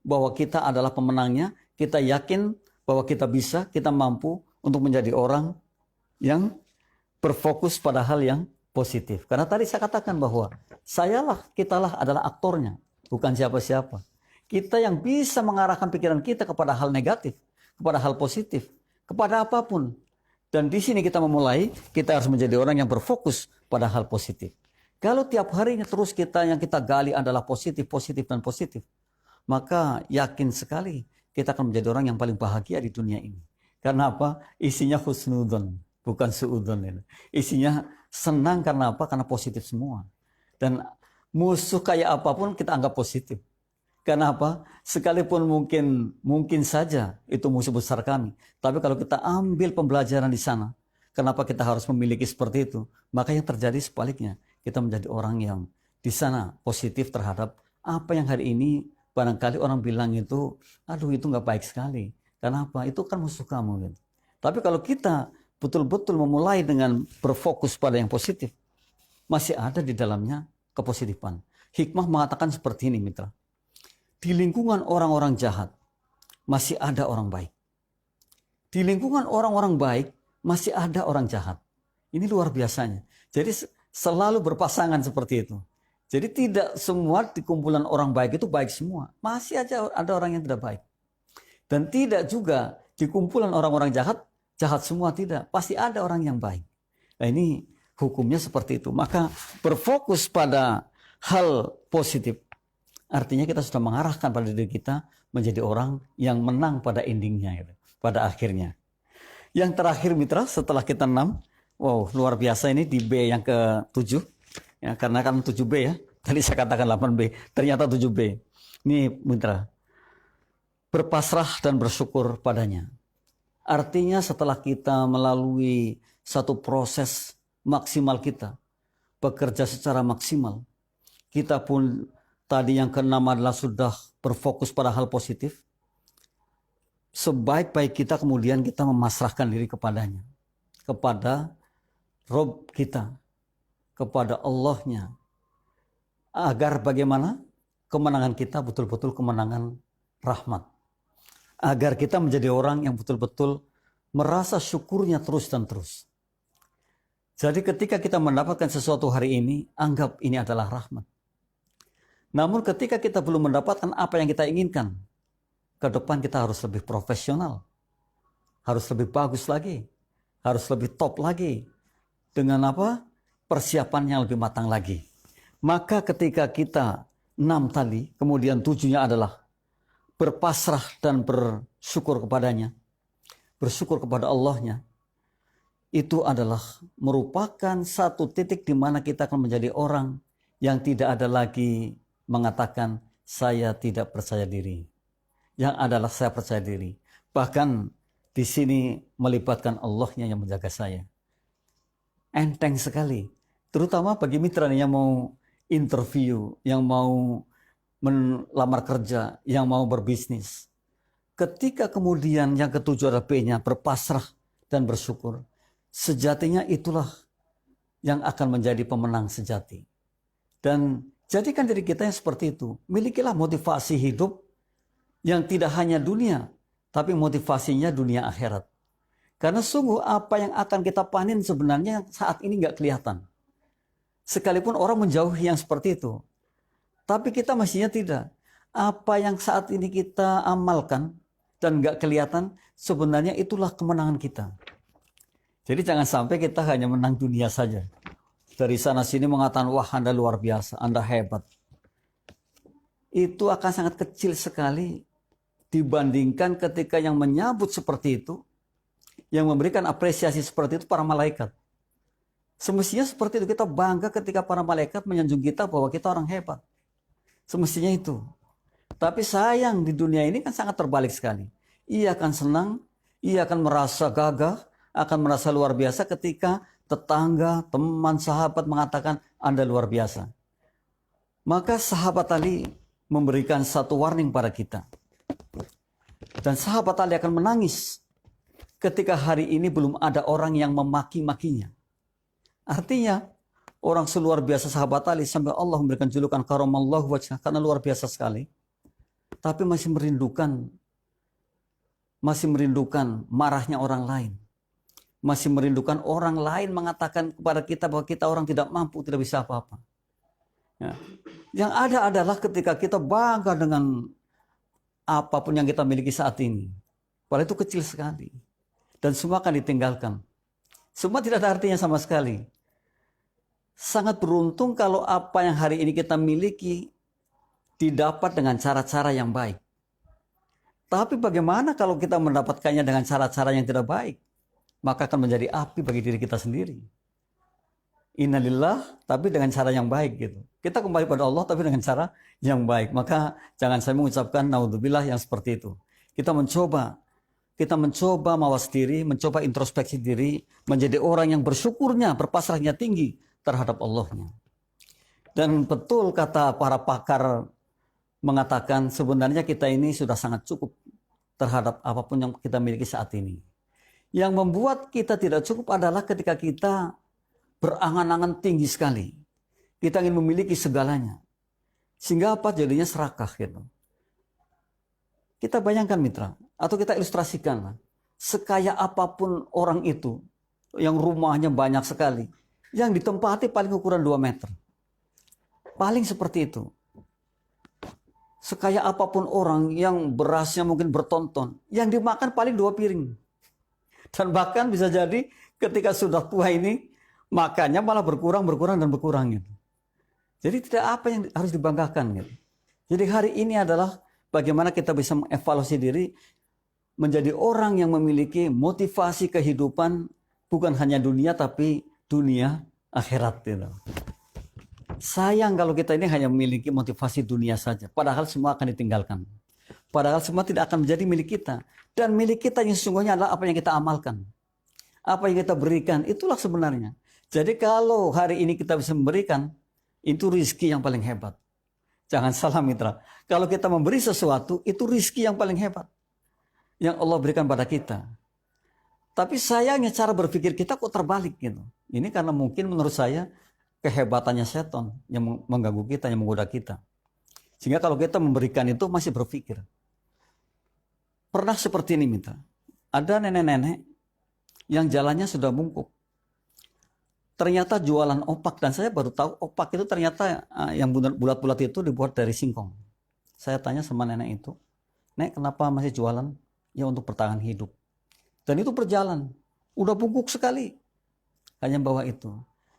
bahwa kita adalah pemenangnya, kita yakin bahwa kita bisa, kita mampu untuk menjadi orang yang berfokus pada hal yang positif. Karena tadi saya katakan bahwa kitalah adalah aktornya, bukan siapa-siapa. Kita yang bisa mengarahkan pikiran kita kepada hal negatif, kepada hal positif, kepada apapun. Dan di sini kita memulai, kita harus menjadi orang yang berfokus pada hal positif. Kalau tiap harinya terus yang kita gali adalah positif, dan positif, maka yakin sekali kita akan menjadi orang yang paling bahagia di dunia ini. Karena apa? Isinya husnudon, bukan suudon. Isinya senang karena apa? Karena positif semua. Dan musuh kayak apapun kita anggap positif. Karena apa? Sekalipun mungkin saja itu musuh besar kami. Tapi kalau kita ambil pembelajaran di sana, kenapa kita harus memiliki seperti itu? Maka yang terjadi sebaliknya. Kita menjadi orang yang di sana positif terhadap apa yang hari ini barangkali orang bilang itu, aduh itu nggak baik sekali. Karena apa? Itu kan musuh kamu. Gitu. Tapi kalau kita betul-betul memulai dengan berfokus pada yang positif, masih ada di dalamnya kepositifan. Hikmah mengatakan seperti ini mitra. Di lingkungan orang-orang jahat, masih ada orang baik. Di lingkungan orang-orang baik masih ada orang jahat. Ini luar biasanya. Jadi selalu berpasangan seperti itu. Jadi tidak semua di kumpulan orang baik itu baik semua. Masih aja ada orang yang tidak baik. Dan tidak juga di kumpulan orang-orang jahat, jahat semua tidak. Pasti ada orang yang baik. Nah ini hukumnya seperti itu. Maka berfokus pada hal positif. Artinya kita sudah mengarahkan pada diri kita menjadi orang yang menang pada endingnya, gitu, pada akhirnya. Yang terakhir mitra, setelah kita 6, wow luar biasa ini di B yang ke-7. Ya, karena kan 7B ya. Tadi saya katakan 8B, ternyata 7B. Ini mitra, berpasrah dan bersyukur padanya. Artinya setelah kita melalui satu proses maksimal kita, bekerja secara maksimal, kita pun tadi yang ke-6 adalah sudah berfokus pada hal positif. Sebaik-baik kita kemudian kita memasrahkan diri kepadanya, kepada Rob kita, kepada Allahnya, agar bagaimana kemenangan kita betul-betul kemenangan rahmat, agar kita menjadi orang yang betul-betul merasa syukurnya terus dan terus. Jadi ketika kita mendapatkan sesuatu hari ini, anggap ini adalah rahmat. Namun ketika kita belum mendapatkan apa yang kita inginkan, ke depan kita harus lebih profesional, harus lebih bagus lagi, harus lebih top lagi. Dengan apa? Persiapan yang lebih matang lagi. Maka ketika kita 6 tadi, kemudian 7-nya adalah berpasrah dan bersyukur kepadanya, bersyukur kepada Allahnya, itu adalah merupakan satu titik di mana kita akan menjadi orang yang tidak ada lagi mengatakan saya tidak percaya diri. Yang adalah saya percaya diri. Bahkan di sini melibatkan Allahnya yang menjaga saya. Enteng sekali. Terutama bagi mitra yang mau interview, yang mau melamar kerja, yang mau berbisnis. Ketika kemudian yang ke-7 adalah B-nya, berpasrah dan bersyukur. Sejatinya itulah yang akan menjadi pemenang sejati. Dan jadikan diri kita yang seperti itu. Milikilah motivasi hidup yang tidak hanya dunia, tapi motivasinya dunia akhirat. Karena sungguh apa yang akan kita panen sebenarnya saat ini nggak kelihatan. Sekalipun orang menjauhi yang seperti itu. Tapi kita mestinya tidak. Apa yang saat ini kita amalkan dan nggak kelihatan, sebenarnya itulah kemenangan kita. Jadi jangan sampai kita hanya menang dunia saja. Dari sana sini mengatakan, wah Anda luar biasa, Anda hebat. Itu akan sangat kecil sekali dibandingkan ketika yang menyambut seperti itu, yang memberikan apresiasi seperti itu para malaikat. Semestinya seperti itu, kita bangga ketika para malaikat menyanjung kita bahwa kita orang hebat. Semestinya itu. Tapi sayang di dunia ini kan sangat terbalik sekali. Ia akan senang, ia akan merasa gagah, akan merasa luar biasa ketika tetangga, teman, sahabat mengatakan Anda luar biasa. Maka sahabat tadi memberikan satu warning pada kita. Dan sahabat tadi akan menangis ketika hari ini belum ada orang yang memaki-makinya. Artinya orang seluar biasa sahabat Ali sampai Allah memberikan julukan karamallahu wajhah karena luar biasa sekali. Tapi masih merindukan marahnya orang lain. Masih merindukan orang lain mengatakan kepada kita bahwa kita orang tidak mampu, tidak bisa apa-apa. Ya. Yang ada adalah ketika kita bangga dengan apapun yang kita miliki saat ini. Padahal itu kecil sekali. Dan semua akan ditinggalkan. Semua tidak ada artinya sama sekali. Sangat beruntung kalau apa yang hari ini kita miliki didapat dengan cara-cara yang baik. Tapi bagaimana kalau kita mendapatkannya dengan cara-cara yang tidak baik? Maka akan menjadi api bagi diri kita sendiri. Innalillah, tapi dengan cara yang baik gitu. Kita kembali pada Allah tapi dengan cara yang baik. Maka jangan saya mengucapkan naudzubillah yang seperti itu. Kita mencoba mawas diri, mencoba introspeksi diri, menjadi orang yang bersyukurnya, berpasrahnya tinggi terhadap Allahnya. Dan betul kata para pakar mengatakan sebenarnya kita ini sudah sangat cukup terhadap apapun yang kita miliki saat ini. Yang membuat kita tidak cukup adalah ketika kita berangan-angan tinggi sekali. Kita ingin memiliki segalanya. Sehingga apa? Jadinya serakah gitu. Kita bayangkan mitra, atau kita ilustrasikan, sekaya apapun orang itu, yang rumahnya banyak sekali, yang ditempati paling ukuran 2 meter. Paling seperti itu. Sekaya apapun orang yang berasnya mungkin bertonton, yang dimakan paling 2 piring. Dan bahkan bisa jadi ketika sudah tua ini, makannya malah berkurang gitu. Jadi tidak apa yang harus dibanggakan gitu. Jadi hari ini adalah bagaimana kita bisa mengevaluasi diri menjadi orang yang memiliki motivasi kehidupan bukan hanya dunia tapi dunia akhirat gitu. Sayang kalau kita ini hanya memiliki motivasi dunia saja, padahal semua akan ditinggalkan. Padahal semua tidak akan menjadi milik kita. Dan milik kita yang sesungguhnya adalah apa yang kita amalkan. Apa yang kita berikan, itulah sebenarnya. Jadi kalau hari ini kita bisa memberikan, itu rizki yang paling hebat. Jangan salah mitra. Kalau kita memberi sesuatu, itu rizki yang paling hebat. Yang Allah berikan pada kita. Tapi sayangnya cara berpikir kita kok terbalik gitu. Ini karena mungkin menurut saya kehebatannya setan yang mengganggu kita, yang menggoda kita. Sehingga kalau kita memberikan itu masih berpikir. Pernah seperti ini mitra. Ada nenek-nenek yang jalannya sudah bungkuk. Ternyata jualan opak, dan saya baru tahu opak itu ternyata yang bulat-bulat itu dibuat dari singkong. Saya tanya sama nenek itu, "Nek, kenapa masih jualan?" "Ya untuk bertahan hidup." Dan itu berjalan. Udah bungkuk sekali. Hanya bawa itu.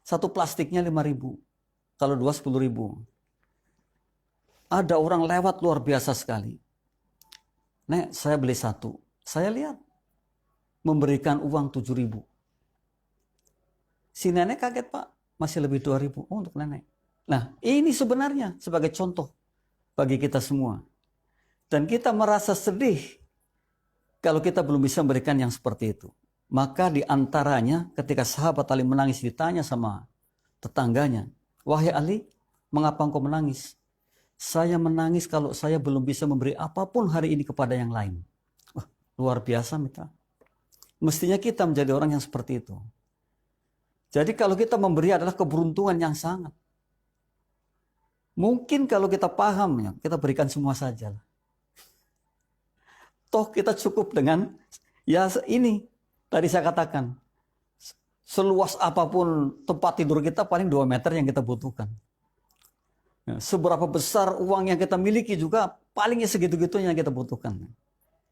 Satu plastiknya 5.000. Kalau 2 10.000. Ada orang lewat luar biasa sekali. "Nek, saya beli satu." Saya lihat. Memberikan uang 7.000. Si nenek kaget, "Pak, masih lebih 2.000. Oh, untuk nenek. Nah, ini sebenarnya sebagai contoh bagi kita semua. Dan kita merasa sedih kalau kita belum bisa memberikan yang seperti itu. Maka di antaranya ketika sahabat Ali menangis ditanya sama tetangganya, "Wahai Ali, mengapa engkau menangis?" "Saya menangis kalau saya belum bisa memberi apapun hari ini kepada yang lain." Wah, luar biasa mitra. Mestinya kita menjadi orang yang seperti itu. Jadi kalau kita memberi adalah keberuntungan yang sangat. Mungkin kalau kita paham, ya, kita berikan semua saja. Toh kita cukup dengan, ya ini, tadi saya katakan, seluas apapun tempat tidur kita paling 2 meter yang kita butuhkan. Ya, seberapa besar uang yang kita miliki juga palingnya segitu-gitunya yang kita butuhkan.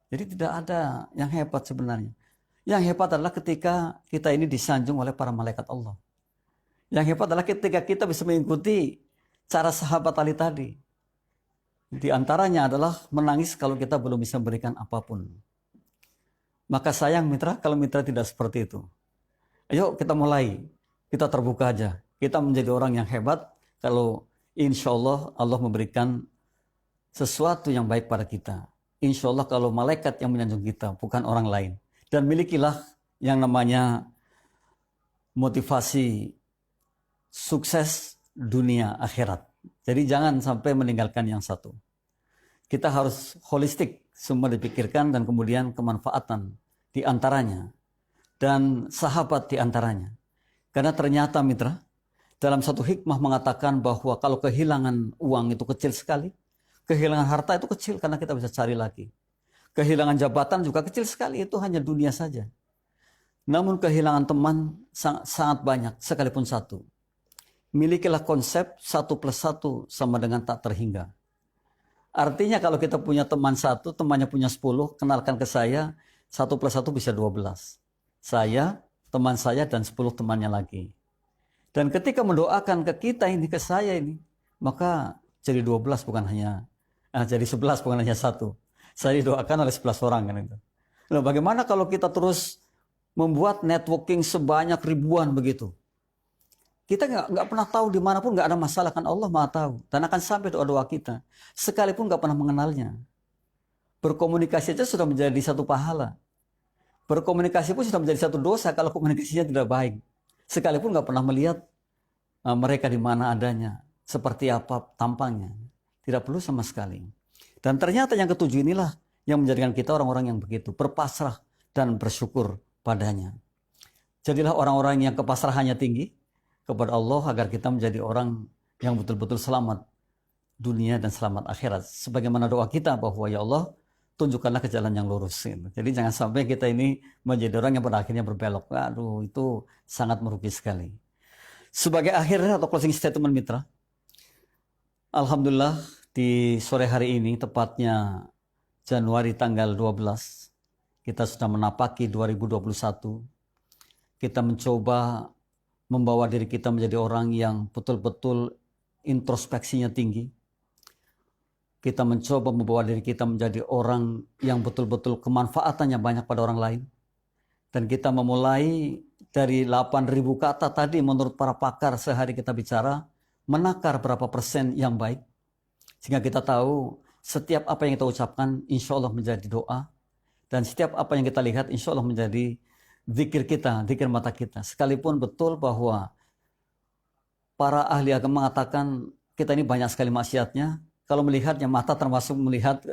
Jadi tidak ada yang hebat sebenarnya. Yang hebat adalah ketika kita ini disanjung oleh para malaikat Allah. Yang hebat adalah ketika kita bisa mengikuti cara sahabat Ali tadi. Di antaranya adalah menangis kalau kita belum bisa memberikan apapun. Maka sayang mitra kalau mitra tidak seperti itu. Ayo kita mulai. Kita terbuka aja. Kita menjadi orang yang hebat kalau insya Allah Allah memberikan sesuatu yang baik pada kita. Insya Allah kalau malaikat yang menyanjung kita, bukan orang lain. Dan milikilah yang namanya motivasi sukses dunia akhirat. Jadi jangan sampai meninggalkan yang satu. Kita harus holistik, semua dipikirkan dan kemudian kemanfaatan di antaranya. Dan sahabat di antaranya. Karena ternyata mitra, dalam satu hikmah mengatakan bahwa kalau kehilangan uang itu kecil sekali, kehilangan harta itu kecil karena kita bisa cari lagi. Kehilangan jabatan juga kecil sekali, itu hanya dunia saja. Namun kehilangan teman sangat banyak, sekalipun satu. Milikilah konsep 1+1 sama dengan tak terhingga. Artinya kalau kita punya teman 1, temannya punya 10, kenalkan ke saya, 1+1 bisa 12. Saya, teman saya, dan 10 temannya lagi. Dan ketika mendoakan ke kita ini, ke saya ini, maka jadi 12 bukan hanya, jadi 11 bukan hanya 1. Saya didoakan oleh 11 orang kan itu. Nah, bagaimana kalau kita terus membuat networking sebanyak ribuan begitu? Kita nggak pernah tahu dimanapun, nggak ada masalah, kan Allah Maha tahu dan akan sampai doa-doa kita. Sekalipun nggak pernah mengenalnya, berkomunikasi saja sudah menjadi satu pahala. Berkomunikasi pun sudah menjadi satu dosa kalau komunikasinya tidak baik. Sekalipun nggak pernah melihat mereka di mana adanya, seperti apa tampangnya, tidak perlu sama sekali. Dan ternyata yang ketujuh inilah yang menjadikan kita orang-orang yang begitu, berpasrah dan bersyukur padanya. Jadilah orang-orang yang kepasrahannya tinggi kepada Allah agar kita menjadi orang yang betul-betul selamat dunia dan selamat akhirat. Sebagaimana doa kita bahwa ya Allah, tunjukkanlah ke jalan yang lurus. Gitu. Jadi jangan sampai kita ini menjadi orang yang pada akhirnya berbelok. Aduh, itu sangat merugi sekali. Sebagai akhir atau closing statement mitra, alhamdulillah di sore hari ini, tepatnya Januari tanggal 12, kita sudah menapaki 2021. Kita mencoba membawa diri kita menjadi orang yang betul-betul introspeksinya tinggi. Kita mencoba membawa diri kita menjadi orang yang betul-betul kemanfaatannya banyak pada orang lain. Dan kita memulai dari 8.000 kata tadi menurut para pakar sehari kita bicara, menakar berapa persen yang baik. Sehingga kita tahu setiap apa yang kita ucapkan insya Allah menjadi doa. Dan setiap apa yang kita lihat insya Allah menjadi zikir kita, zikir mata kita. Sekalipun betul bahwa para ahli agama mengatakan kita ini banyak sekali maksiatnya. Kalau melihatnya mata termasuk melihat,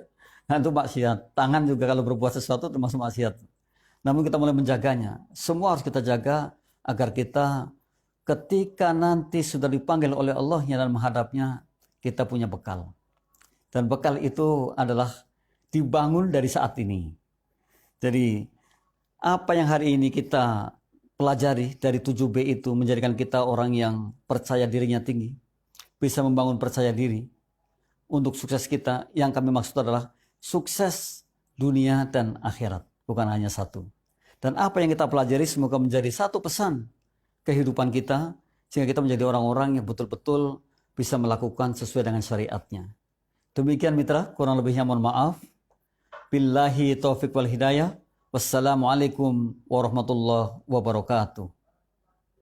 nah itu maksiat. Tangan juga kalau berbuat sesuatu termasuk maksiat. Namun kita mulai menjaganya. Semua harus kita jaga agar kita ketika nanti sudah dipanggil oleh Allah dan menghadapnya, kita punya bekal. Dan bekal itu adalah dibangun dari saat ini. Jadi apa yang hari ini kita pelajari dari 7B itu menjadikan kita orang yang percaya dirinya tinggi. Bisa membangun percaya diri. Untuk sukses kita, yang kami maksud adalah sukses dunia dan akhirat. Bukan hanya satu. Dan apa yang kita pelajari semoga menjadi satu pesan kehidupan kita. Sehingga kita menjadi orang-orang yang betul-betul bisa melakukan sesuai dengan syariatnya. Demikian mitra, kurang lebihnya mohon maaf. Billahi taufiq wal hidayah. Wassalamualaikum warahmatullahi wabarakatuh.